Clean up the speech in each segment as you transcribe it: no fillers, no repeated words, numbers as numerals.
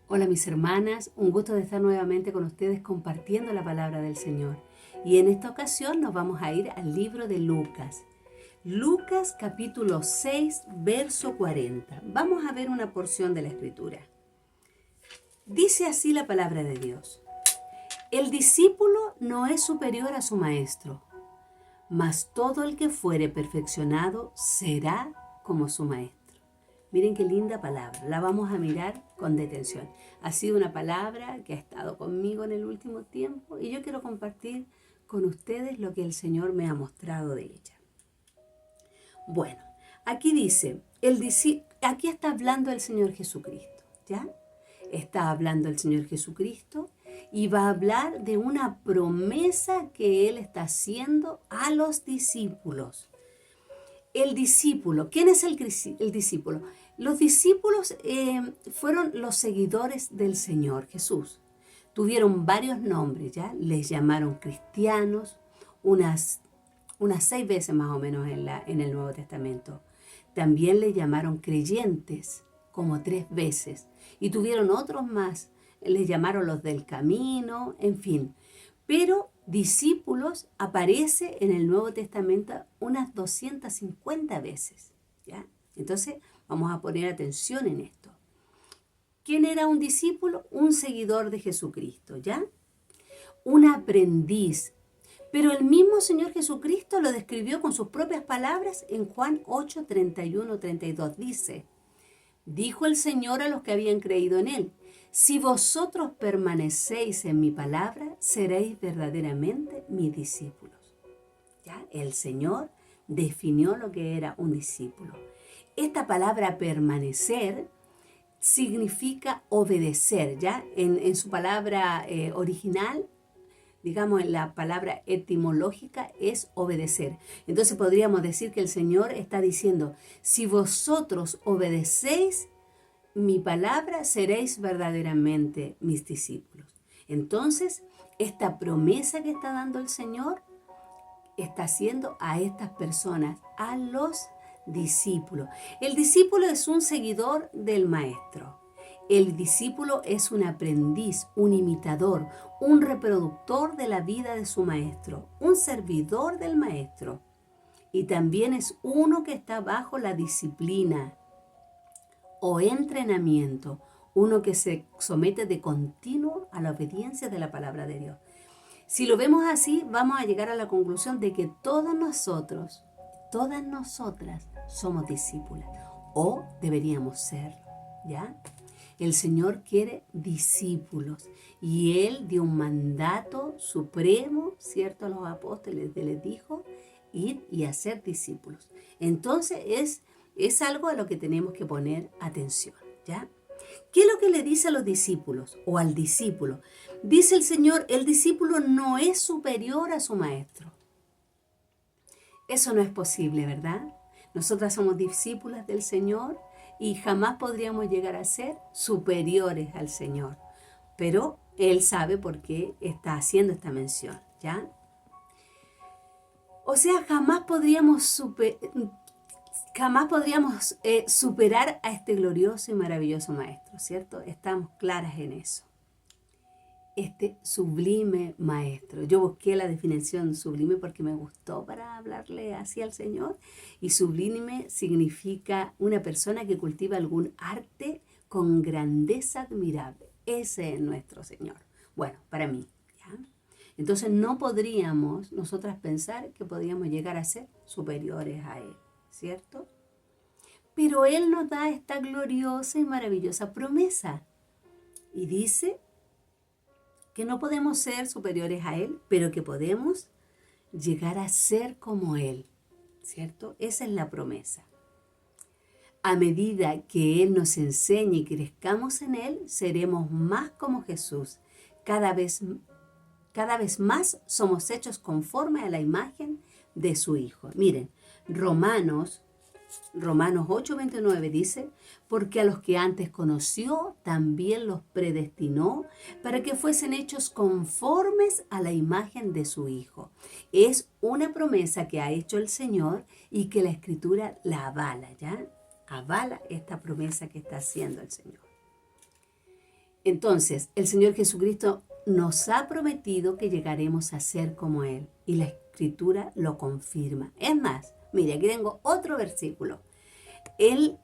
Hola mis hermanas, un gusto de estar nuevamente con ustedes compartiendo la palabra del Señor. Y en esta ocasión nos vamos a ir al libro de Lucas. Lucas capítulo 6, verso 40. Vamos a ver una porción de la escritura. Dice así la palabra de Dios. El discípulo no es superior a su maestro, mas todo el que fuere perfeccionado será como su maestro. Miren qué linda palabra, la vamos a mirar con detención. Ha sido una palabra que ha estado conmigo en el último tiempo y yo quiero compartir con ustedes lo que el Señor me ha mostrado de ella. Bueno, aquí dice, aquí está hablando el Señor Jesucristo, ¿ya? Está hablando el Señor Jesucristo y va a hablar de una promesa que Él está haciendo a los discípulos. El discípulo, ¿quién es el discípulo? Los discípulos fueron los seguidores del Señor Jesús. Tuvieron varios nombres, ¿ya? Les llamaron cristianos, unas 6 veces más o menos en el Nuevo Testamento. También les llamaron creyentes, como 3 veces. Y tuvieron otros más, les llamaron los del camino, en fin. Pero discípulos aparece en el Nuevo Testamento unas 250 veces, ¿ya? Entonces, vamos a poner atención en esto. ¿Quién era un discípulo? Un seguidor de Jesucristo, ¿ya? Un aprendiz. Pero el mismo Señor Jesucristo lo describió con sus propias palabras en Juan 8, 31, 32. Dice, dijo el Señor a los que habían creído en Él, si vosotros permanecéis en mi palabra, seréis verdaderamente mis discípulos. ¿Ya? El Señor definió lo que era un discípulo. Esta palabra permanecer significa obedecer, ¿ya? En su palabra original, digamos, en la palabra etimológica es obedecer. Entonces podríamos decir que el Señor está diciendo, si vosotros obedecéis mi palabra, seréis verdaderamente mis discípulos. Entonces, esta promesa que está dando el Señor está haciendo a estas personas, a los discípulos. El discípulo es un seguidor del maestro. El discípulo es un aprendiz, un imitador, un reproductor de la vida de su maestro, un servidor del maestro. Y también es uno que está bajo la disciplina o entrenamiento, uno que se somete de continuo a la obediencia de la palabra de Dios. Si lo vemos así, vamos a llegar a la conclusión de que todos nosotros, todas nosotras somos discípulas o deberíamos serlo, ¿ya? El Señor quiere discípulos y Él dio un mandato supremo, ¿cierto? A los apóstoles, les dijo, ir y hacer discípulos. Entonces es algo a lo que tenemos que poner atención, ¿ya? ¿Qué es lo que le dice a los discípulos o al discípulo? Dice el Señor, el discípulo no es superior a su maestro. Eso no es posible, ¿verdad? Nosotras somos discípulas del Señor y jamás podríamos llegar a ser superiores al Señor. Pero Él sabe por qué está haciendo esta mención, ¿ya? O sea, jamás podríamos superar a este glorioso y maravilloso Maestro, ¿cierto? Estamos claras en eso. Este sublime Maestro. Yo busqué la definición sublime porque me gustó para hablarle así al Señor. Y sublime significa una persona que cultiva algún arte con grandeza admirable. Ese es nuestro Señor. Bueno, para mí, ¿ya? Entonces no podríamos nosotras pensar que podríamos llegar a ser superiores a Él, ¿cierto? Pero Él nos da esta gloriosa y maravillosa promesa. Y dice que no podemos ser superiores a Él, pero que podemos llegar a ser como Él, ¿cierto? Esa es la promesa. A medida que Él nos enseñe y crezcamos en Él, seremos más como Jesús. Cada vez más somos hechos conforme a la imagen de su Hijo. Miren, Romanos 8:29 dice, porque a los que antes conoció, también los predestinó para que fuesen hechos conformes a la imagen de su Hijo. Es una promesa que ha hecho el Señor y que la Escritura la avala, ¿ya? Avala esta promesa que está haciendo el Señor. Entonces, el Señor Jesucristo nos ha prometido que llegaremos a ser como Él. Y la Escritura lo confirma. Es más, mire, aquí tengo otro versículo. El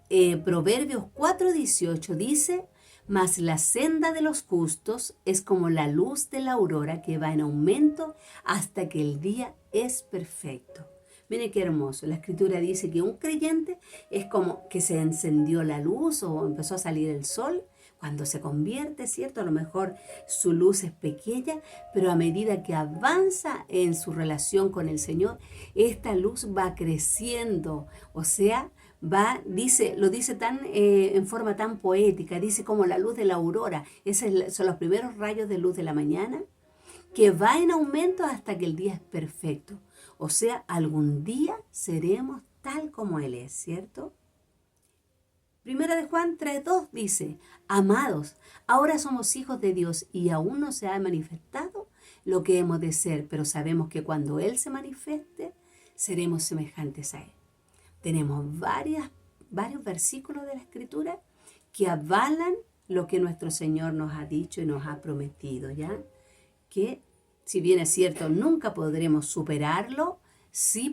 Proverbios 4:18 dice: mas la senda de los justos es como la luz de la aurora que va en aumento hasta que el día es perfecto. Mire qué hermoso. La Escritura dice que un creyente es como que se encendió la luz o empezó a salir el sol. Cuando se convierte, ¿cierto? A lo mejor su luz es pequeña, pero a medida que avanza en su relación con el Señor, esta luz va creciendo. O sea, lo dice en forma tan poética, dice como la luz de la aurora. Esos son los primeros rayos de luz de la mañana, que va en aumento hasta que el día es perfecto. O sea, algún día seremos tal como Él es, ¿cierto? Primera de Juan 3:2 dice: amados, ahora somos hijos de Dios y aún no se ha manifestado lo que hemos de ser, pero sabemos que cuando Él se manifieste, seremos semejantes a Él. Tenemos varios versículos de la Escritura que avalan lo que nuestro Señor nos ha dicho y nos ha prometido, ¿ya? Que, si bien es cierto, nunca podremos superarlo, sí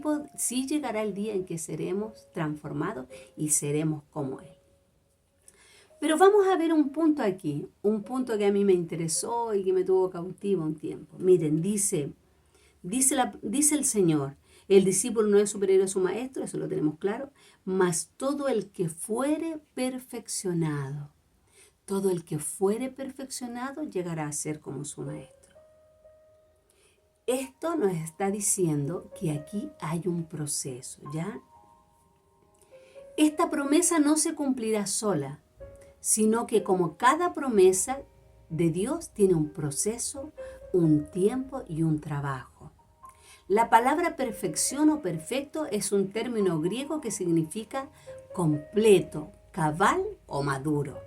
llegará el día en que seremos transformados y seremos como Él. Pero vamos a ver un punto aquí, un punto que a mí me interesó y que me tuvo cautivo un tiempo. Miren, dice el Señor: el discípulo no es superior a su maestro, eso lo tenemos claro, mas todo el que fuere perfeccionado llegará a ser como su maestro. Esto nos está diciendo que aquí hay un proceso, ¿ya? Esta promesa no se cumplirá sola, sino que como cada promesa de Dios tiene un proceso, un tiempo y un trabajo. La palabra perfección o perfecto es un término griego que significa completo, cabal o maduro,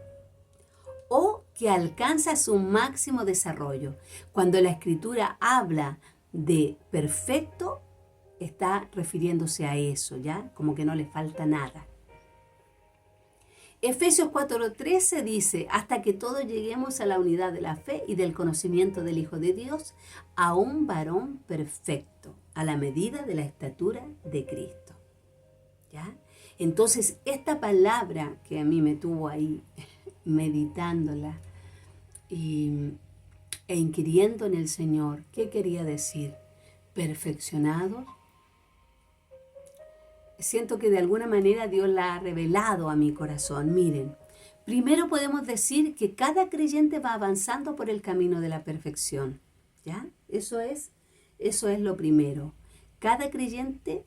o que alcanza su máximo desarrollo. Cuando la Escritura habla de perfecto, está refiriéndose a eso, ¿ya? Como que no le falta nada. Efesios 4:13 dice: hasta que todos lleguemos a la unidad de la fe y del conocimiento del Hijo de Dios, a un varón perfecto, a la medida de la estatura de Cristo. ¿Ya? Entonces, esta palabra que a mí me tuvo ahí meditándola e inquiriendo en el Señor, ¿qué quería decir? Perfeccionados. Siento que de alguna manera Dios la ha revelado a mi corazón. Miren, primero podemos decir que cada creyente va avanzando por el camino de la perfección, ¿ya? Eso es lo primero. Cada creyente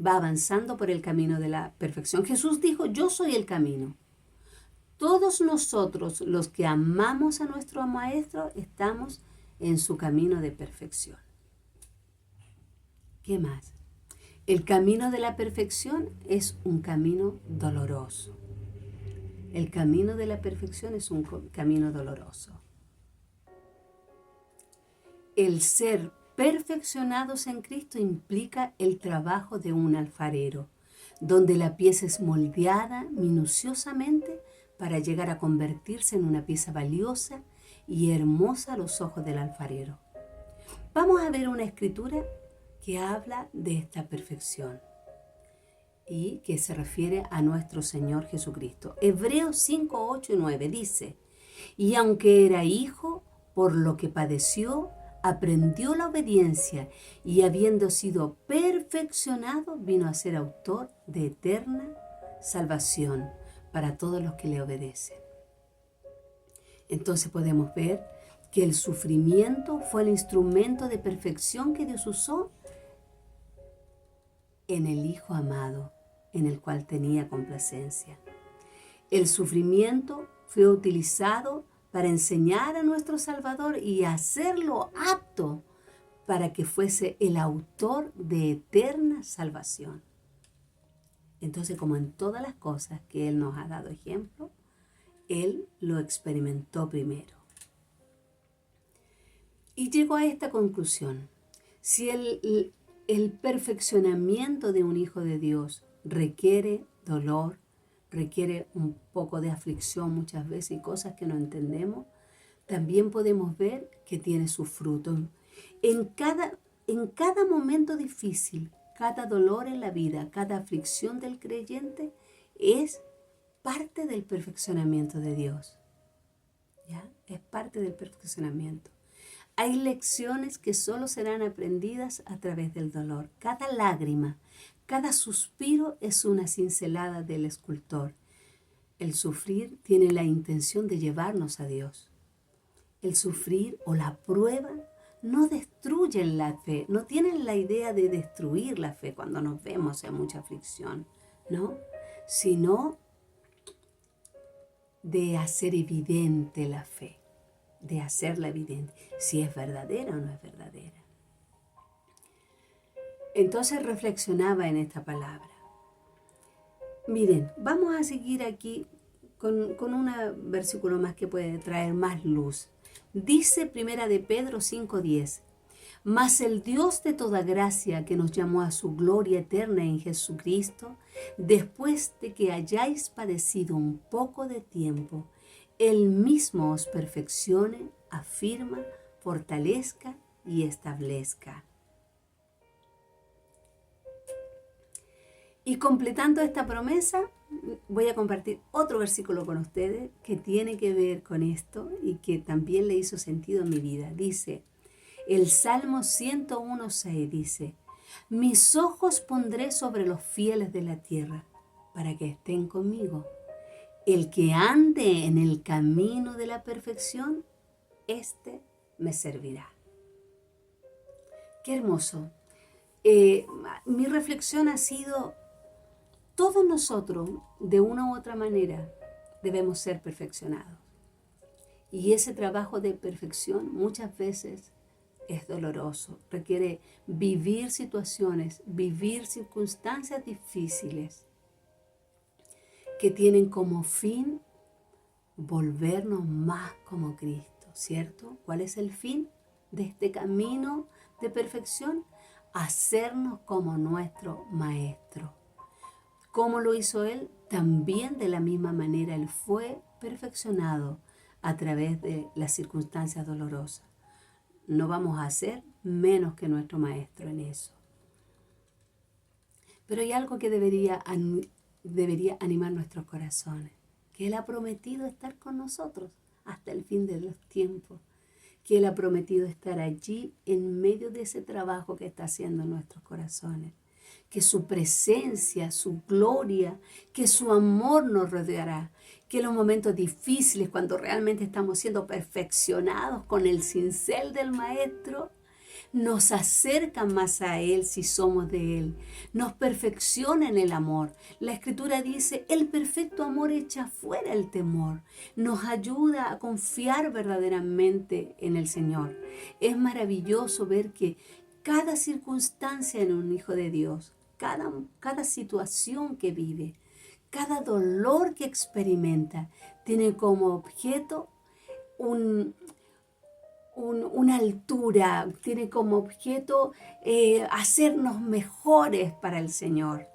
va avanzando por el camino de la perfección. Jesús dijo: yo soy el camino. Todos nosotros, los que amamos a nuestro Maestro, estamos en su camino de perfección. ¿Qué más? El camino de la perfección es un camino doloroso. El camino de la perfección es un camino doloroso. El ser perfeccionados en Cristo implica el trabajo de un alfarero, donde la pieza es moldeada minuciosamente para llegar a convertirse en una pieza valiosa y hermosa a los ojos del alfarero. Vamos a ver una escritura que habla de esta perfección y que se refiere a nuestro Señor Jesucristo. Hebreos 5, 8 y 9 dice: y aunque era hijo, por lo que padeció, aprendió la obediencia, y habiendo sido perfeccionado, vino a ser autor de eterna salvación para todos los que le obedecen. Entonces podemos ver que el sufrimiento fue el instrumento de perfección que Dios usó en el Hijo amado, en el cual tenía complacencia. El sufrimiento fue utilizado para enseñar a nuestro Salvador y hacerlo apto para que fuese el autor de eterna salvación. Entonces, como en todas las cosas que Él nos ha dado ejemplo, Él lo experimentó primero. Y llegó a esta conclusión: si el perfeccionamiento de un hijo de Dios requiere dolor, requiere un poco de aflicción muchas veces y cosas que no entendemos, también podemos ver que tiene su fruto. En cada momento difícil, cada dolor en la vida, cada aflicción del creyente es parte del perfeccionamiento de Dios. ¿Ya? Es parte del perfeccionamiento. Hay lecciones que solo serán aprendidas a través del dolor. Cada lágrima, cada suspiro es una cincelada del escultor. El sufrir tiene la intención de llevarnos a Dios. El sufrir o la prueba no destruyen la fe, no tienen la idea de destruir la fe cuando nos vemos en mucha aflicción, ¿no? Sino de hacer evidente la fe, de hacerla evidente, si es verdadera o no es verdadera. Entonces reflexionaba en esta palabra. Miren, vamos a seguir aquí con un versículo más que puede traer más luz. Dice Primera de Pedro 5:10, mas el Dios de toda gracia que nos llamó a su gloria eterna en Jesucristo, después de que hayáis padecido un poco de tiempo, Él mismo os perfeccione, afirma, fortalezca y establezca. Y completando esta promesa, voy a compartir otro versículo con ustedes que tiene que ver con esto y que también le hizo sentido en mi vida. Dice, el Salmo 101:6 dice, mis ojos pondré sobre los fieles de la tierra para que estén conmigo. El que ande en el camino de la perfección, éste me servirá. Qué hermoso. Mi reflexión ha sido, todos nosotros, de una u otra manera, debemos ser perfeccionados. Y ese trabajo de perfección muchas veces es doloroso. Requiere vivir situaciones, vivir circunstancias difíciles que tienen como fin volvernos más como Cristo, ¿cierto? ¿Cuál es el fin de este camino de perfección? Hacernos como nuestro Maestro. ¿Cómo lo hizo Él? También de la misma manera Él fue perfeccionado a través de las circunstancias dolorosas. No vamos a ser menos que nuestro Maestro en eso. Pero hay algo que debería animar nuestros corazones, que Él ha prometido estar con nosotros hasta el fin de los tiempos, que Él ha prometido estar allí en medio de ese trabajo que está haciendo en nuestros corazones, que su presencia, su gloria, que su amor nos rodeará, que en los momentos difíciles, cuando realmente estamos siendo perfeccionados con el cincel del Maestro, nos acercan más a Él si somos de Él, nos perfecciona en el amor. La Escritura dice, el perfecto amor echa fuera el temor, nos ayuda a confiar verdaderamente en el Señor. Es maravilloso ver que cada circunstancia en un hijo de Dios, cada situación que vive, cada dolor que experimenta, tiene como objeto una altura, tiene como objeto hacernos mejores para el Señor.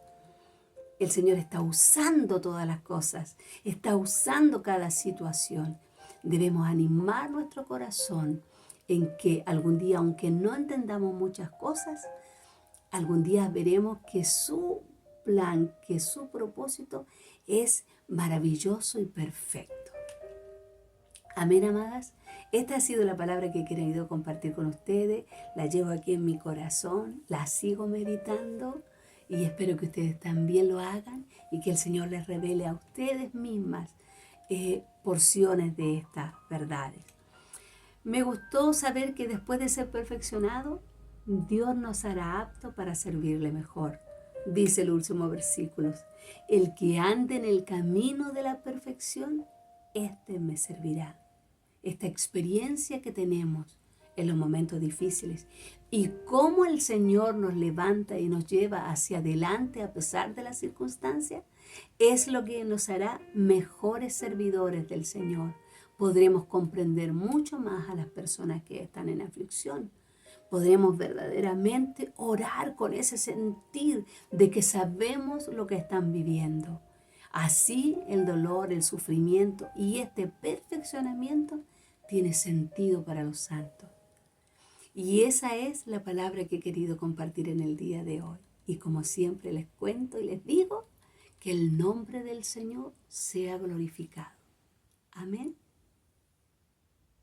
El Señor está usando todas las cosas, está usando cada situación. Debemos animar nuestro corazón en que algún día, aunque no entendamos muchas cosas, algún día veremos que su plan, que su propósito es maravilloso y perfecto. Amén, amadas. Esta ha sido la palabra que he querido compartir con ustedes. La llevo aquí en mi corazón, la sigo meditando y espero que ustedes también lo hagan y que el Señor les revele a ustedes mismas porciones de estas verdades. Me gustó saber que después de ser perfeccionado, Dios nos hará apto para servirle mejor. Dice el último versículo, el que ande en el camino de la perfección, éste me servirá. Esta experiencia que tenemos en los momentos difíciles y cómo el Señor nos levanta y nos lleva hacia adelante a pesar de las circunstancias, es lo que nos hará mejores servidores del Señor. Podremos comprender mucho más a las personas que están en aflicción. Podremos verdaderamente orar con ese sentir de que sabemos lo que están viviendo. Así el dolor, el sufrimiento y este perfeccionamiento tiene sentido para los santos. Y esa es la palabra que he querido compartir en el día de hoy. Y como siempre les cuento y les digo, que el nombre del Señor sea glorificado. Amén.